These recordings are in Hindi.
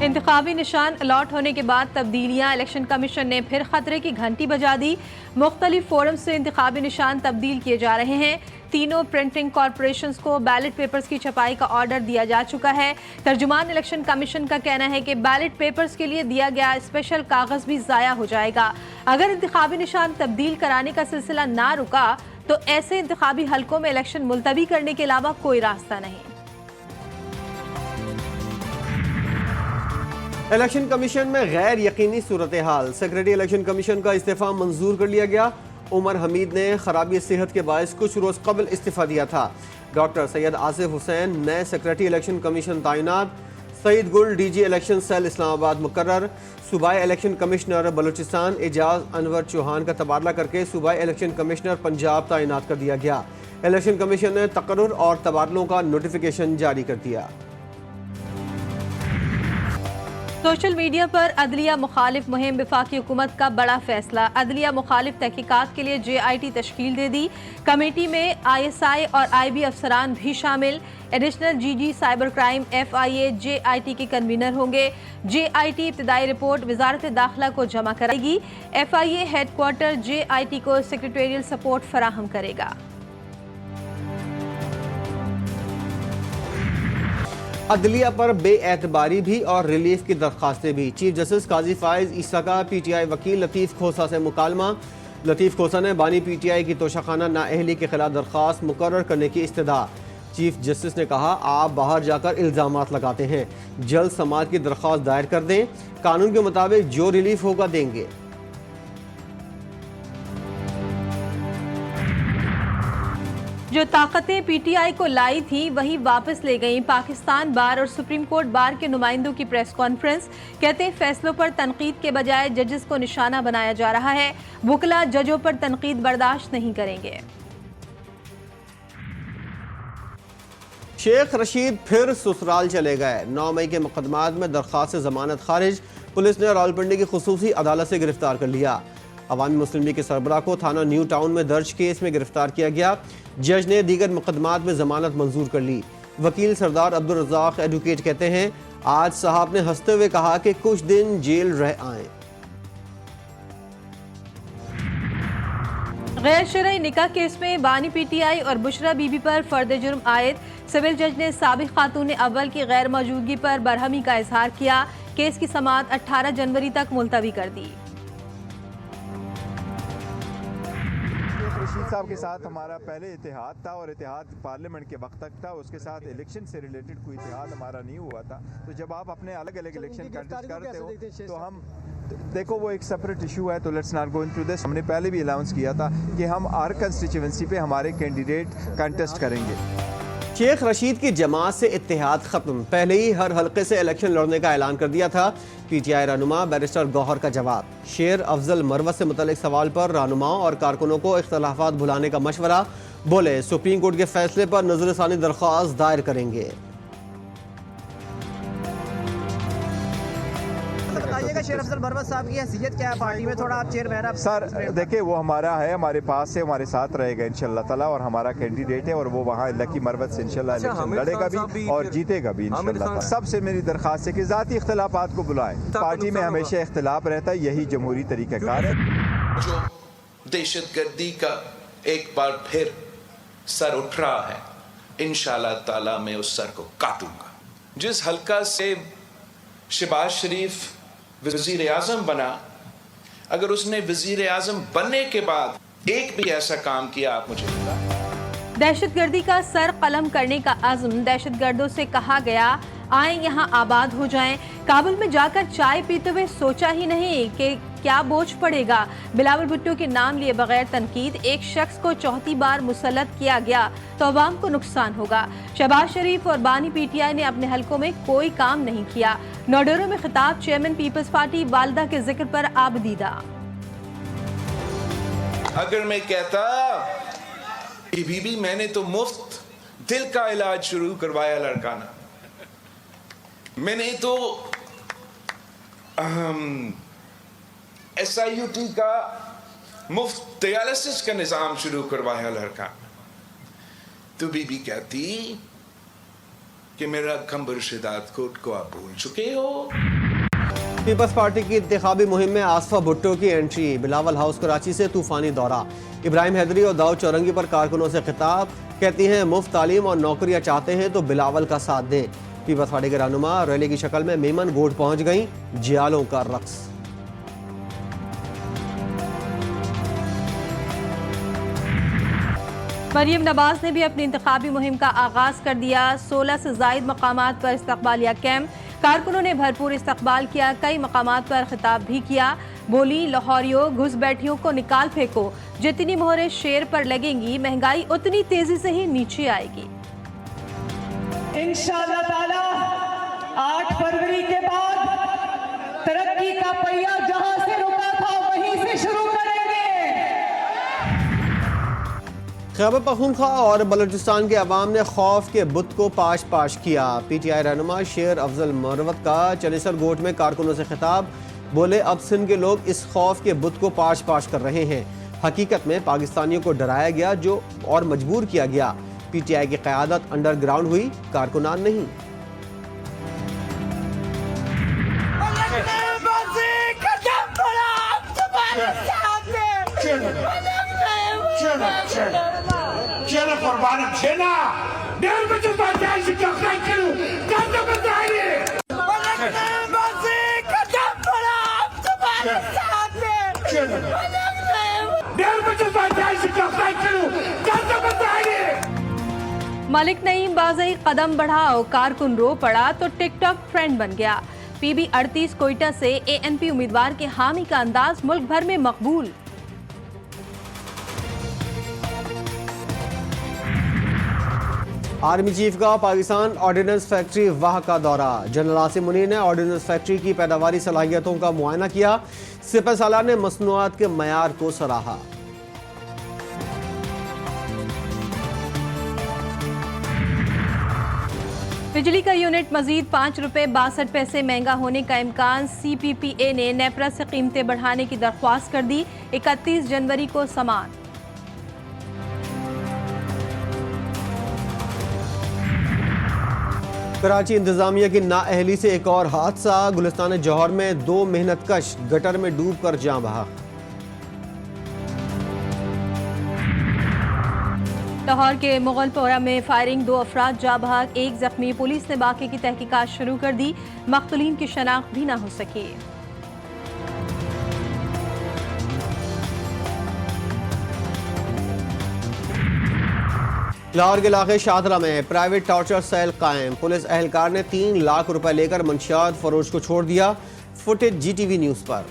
इंतखाबी निशान अलॉट होने के बाद तब्दीलियां, इलेक्शन कमीशन ने फिर खतरे की घंटी बजा दी। मुख्तलिफ फोरम से इंतखाबी निशान तब्दील किए जा रहे हैं। तीनों प्रिंटिंग कॉरपोरेशंस को बैलेट पेपर्स की छपाई का ऑर्डर दिया जा चुका है। तर्जुमान इलेक्शन कमीशन का कहना है कि बैलेट पेपर्स के लिए दिया गया स्पेशल कागज भी जाया हो जाएगा। अगर इंतखाबी निशान तब्दील कराने का सिलसिला ना रुका तो ऐसे इंतखाबी हलकों में इलेक्शन मुलतवी करने के अलावा कोई रास्ता नहीं। इलेक्शन कमीशन में गैर यकीनी सूरत हाल, सेक्रेटरी इलेक्शन कमीशन का इस्तीफा मंजूर कर लिया गया। उमर हमीद ने खराबी सेहत के बायस कुछ रोज कबल इस्तीफा दिया था। डॉक्टर सैयद आसिफ हुसैन नए सेक्रेटरी इलेक्शन कमीशन तैनात। सईद गुल डीजी इलेक्शन सेल इस्लामाबाद मुकर्रर। सूबाई इलेक्शन कमिश्नर बलूचिस्तान एजाज अनवर चौहान का तबादला करके सूबाई इलेक्शन कमिश्नर पंजाब तैनात कर दिया गया। इलेक्शन कमीशन ने तकर्रुर और तबादलों का नोटिफिकेशन जारी कर दिया। सोशल मीडिया पर अदलिया मुखालिफ मुहिम, विफाकी हुकूमत का बड़ा फैसला। अदलिया मुखालिफ तहकीकात के लिए JIT तश्कील दे दी। कमेटी में ISI और IB अफसरान भी शामिल। Additional GG cyber crime FIA JIT के कन्वीनर होंगे। JIT इब्तिदाई रिपोर्ट वजारत दाखिला को जमा कराएगी। FIA हेडक्वार्टर JIT को सेक्रेटोरियल सपोर्ट फराहम करेगा। अदलिया पर बेएतबारी भी और रिलीफ की दरख्वास्तें भी। चीफ जस्टिस काजी फाइज ईसा का PTI वकील लतीफ़ खोसा से मुकालमा। लतीफ़ खोसा ने बानी PTI की तोशाखाना नाअहली के खिलाफ दरख्वास्त मुकर्रर करने की इस्तदा। चीफ जस्टिस ने कहा, आप बाहर जाकर इल्ज़ामात लगाते हैं, जल्द समाज की दरख्वास्त दायर कर दें, कानून के मुताबिक जो रिलीफ होगा देंगे। जो ताकतें PTI को लाई थी वही वापस ले गईं। पाकिस्तान बार और सुप्रीम कोर्ट बार के नुमाइंदों की प्रेस कॉन्फ्रेंस। कहते हैं फैसलों पर तनकीद के बजाय जजेस को निशाना बनाया जा रहा है। वुकला जजों पर तनकीद बर्दाश्त नहीं करेंगे। शेख रशीद फिर ससुराल चले गए। 9 मई के मुकदमात में दरख्वास्त से जमानत खारिज। पुलिस ने रावलपिंडी की खुसूसी अदालत से गिरफ्तार कर लिया। अवामी मुस्लिम लीग के सरबराह को थाना न्यू टाउन में दर्ज केस में गिरफ्तार किया गया। जज ने दीगर मुकदमात में जमानत मंजूर कर ली। वकील सरदार अब्दुल रज़ाक एडवोकेट कहते हैं, आज साहब ने हंसते हुए कहा कि कुछ दिन जेल रह आए। गैर शरई निकाह केस में बानी PTI और बुशरा बीबी पर फर्द जुर्म आयद। सिविल जज ने साबिक खातून अव्वल की गैर मौजूदगी पर बरहमी का इजहार किया। केस की समाअत 18 जनवरी तक मुलतवी कर दी। रशीद साहब के साथ हमारा पहले इतिहाद था और इतिहाद पार्लियामेंट के वक्त तक था। उसके साथ इलेक्शन से रिलेटेड कोई इतिहाद हमारा नहीं हुआ था। तो जब आप अपने अलग अलग इलेक्शन कंटेस्ट करते हो तो हम देखो वो एक सेपरेट इशू है, तो let's not go into this. हमने पहले भी अनाउंस किया था कि हम हर कंस्टिट्यूएंसी पे हमारे कैंडिडेट कंटेस्ट करेंगे। शेख रशीद की जमात से इत्तेहाद खत्म, पहले ही हर हल्के से इलेक्शन लड़ने का ऐलान कर दिया था। PTI रहनुमा बैरिस्टर गौहर का जवाब। शेर अफजल मरवत से मुतल्लिक सवाल पर रहनुमाओं और कारकुनों को इख्तलाफात भुलाने का मशवरा। बोले, सुप्रीम कोर्ट के फैसले पर नजरसानी दरख्वास्त दायर करेंगे। शेर अफजल मरवत साहब की हैसियत क्या है पार्टी में? थोड़ा आप चेयरमैन। सर देखिए, वो हमारा है, हमारे पास से हमारे साथ रहेगा इंशाल्लाह ताला, और हमारा कैंडिडेट है और वो वहाँ लकी मरवत से इंशाल्लाह इलेक्शन लड़ेगा भी और जीतेगा भी इंशाल्लाह। सबसे मेरी दरख्वास्त है कि जाती इख्तलाफात को बुलाएं। पार्टी में हमेशा इख्तलाफ रहता है, यही जमहूरी तरीक़ाकार है। जो दहशतगर्दी का एक बार फिर सर उठ रहा है, इंशाल्लाह ताला मैं उस सर को काटूंगा। जिस हल्का से शहबाज शरीफ वजीर आजम बना, अगर उसने वजीर आजम बनने के बाद एक भी ऐसा काम किया, आप मुझे बताएं। दहशतगर्दी का सर कलम करने का अज़्म। दहशतगर्दों से कहा गया, आए यहाँ आबाद हो जाएं। काबुल में जाकर चाय पीते हुए सोचा ही नहीं कि क्या बोझ पड़ेगा। बिलावल भुट्टो के नाम लिए बगैर तनकीद एक शख्स को चौथी बार मुसल्लत किया गया तो अवाम को नुकसान होगा। शहबाज शरीफ और बानी PTI ने अपने हलकों में कोई काम नहीं किया। नोडोरो में खिताब चेयरमैन पीपल्स पार्टी वालदा के जिक्र पर आबदीदा। अगर मैं कहता कि बीबी मैंने तो मुफ्त दिल का इलाज शुरू करवाया लड़काना, मैंने तो SIUT का मुफ्त डायलिसिस का निजाम शुरू करवाया लड़का, तो बीबी कहती कि मेरा खंबर शिदात कोट को आप भूल चुके हो। पीपल्स पार्टी की इंतखाबी मुहिम में आसफा भुट्टो की एंट्री। बिलावल हाउस कराची से तूफानी दौरा। इब्राहिम हैदरी और दाऊद चौरंगी पर कारकुनों से खिताब। कहती हैं मुफ्त तालीम और नौकरियां चाहते हैं तो बिलावल का साथ दें। पीपल्स पार्टी के रहनुमा रैली की शक्ल में मेमन गोट पहुंच गई। जियालों का रक्स। मरियम नवाज ने भी अपनी इंतखाबी मुहिम का आगाज कर दिया। 16 से जायद मकामात पर इस्तकबालिया कैंप। कारकुनों ने भरपूर इस्तकबाल किया। कई मकामात पर खिताब भी किया। बोली, लाहौरियों घुसपैठियों को निकाल फेंको। जितनी मोहरें शेर पर लगेंगी महंगाई उतनी तेजी से ही नीचे आएगी। इंशाअल्लाह ताला 8 फरवरी के बाद तरक्की का पहिया जहां से रुका था वहीं से शुरू करेंगे। खैबर पख्तूनख्वा और बलूचिस्तान के अवाम ने खौफ के बुत को पाश पाश किया। PTI रहनुमा शेर अफजल मरवत का चनेसर गोट में कारकुनों से खिताब। बोले, अब सिंध के लोग इस खौफ के बुत को पाश पाश कर रहे हैं। हकीकत में पाकिस्तानियों को डराया गया जो और मजबूर किया गया। PTI की क़यादत अंडरग्राउंड हुई, कारकुनान नहीं। मलिक नईम बाज़ई कदम बढ़ाओ, कारकुन रो पड़ा तो टिकटॉक ट्रेंड बन गया। PB38 कोयटा से ANP उम्मीदवार के हामी का अंदाज मुल्क भर में मकबूल। आर्मी चीफ का पाकिस्तान ऑर्डिनेंस फैक्ट्री वाह का दौरा। जनरल आसिम मुनीर ने ऑर्डिनेंस फैक्ट्री की पैदावारी सलाहियतों का मुआयना किया। सिपह सालार ने मसनूआत के मयार को सराहा। बिजली का यूनिट मजीद 5 रुपये 62 पैसे महंगा होने का इम्कान। CPPA ने नेपरा से कीमतें बढ़ाने की दरख्वास्त कर दी। 31 जनवरी को समाअत। कराची इंतजामिया की नाअहली से एक और हादसा। गुलिस्तान जौहर में 2 मेहनतकश गटर में डूब कर जान बहा। लाहौर के मुगलपोरा में फायरिंग, 2 अफराद जा बहक, 1 जख्मी। पुलिस ने बाकी की तहकीकात शुरू कर दी। मख्तूलीन की शनाख्त भी न हो सकी। लाहौर के इलाके शाहदरा में प्राइवेट टॉर्चर सेल कायम। पुलिस एहलकार ने 3 लाख रुपए लेकर मंशियात फरोश को छोड़ दिया। फुटेज GTV न्यूज पर।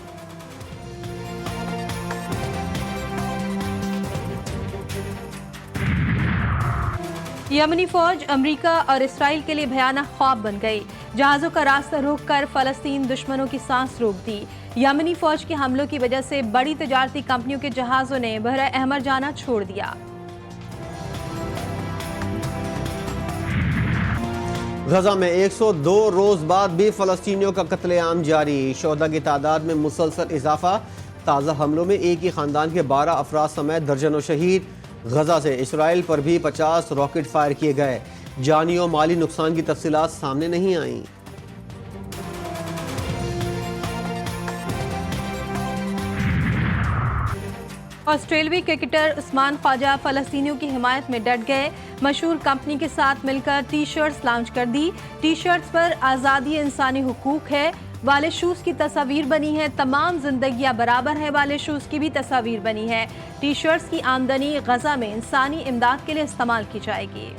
यमनी फौज अमेरिका और इसराइल के लिए भयानक ख्वाब बन गई। जहाजों का रास्ता रोककर फलस्तीन दुश्मनों की सांस रोक दी। यमनी फौज के हमलों की वजह से बड़ी तजारती कंपनियों के जहाजों ने बहरा अहमर जाना छोड़ दिया। गजा में 102 रोज बाद भी फलस्तीनियों का कत्लेआम जारी। शोहदा की तादाद में मुसलसल इजाफा। ताज़ा हमलों में एक ही खानदान के 12 अफराद समेत दर्जनों शहीद। गजा से इसराइल पर भी 50 रॉकेट फायर किए गए। जानी और माली नुकसान की तफसीलात सामने नहीं आईं। ऑस्ट्रेलियाई क्रिकेटर उस्मान ख्वाजा फलस्तीनियों की हिमायत में डट गए। मशहूर कंपनी के साथ मिलकर टी-शर्ट्स लॉन्च कर दी। टी-शर्ट्स पर आज़ादी इंसानी हुकूक है वाले शूज़ की तस्वीर बनी है। तमाम जिंदगियां बराबर है वाले शूज़ की भी तस्वीर बनी है। टी-शर्ट्स की आमदनी गजा में इंसानी इमदाद के लिए इस्तेमाल की जाएगी।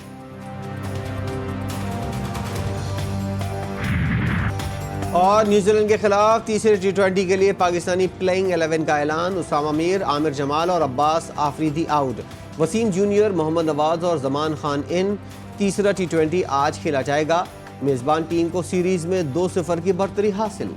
और न्यूजीलैंड के खिलाफ तीसरे T20 के लिए पाकिस्तानी प्लेइंग 11 का ऐलान। उसामा मीर, आमिर जमाल और अब्बास आफरीदी आउट। वसीम जूनियर, मोहम्मद नवाज और जमान खान इन। तीसरा T20 आज खेला जाएगा। मेजबान टीम को सीरीज में 2-0 की बढ़तरी हासिल।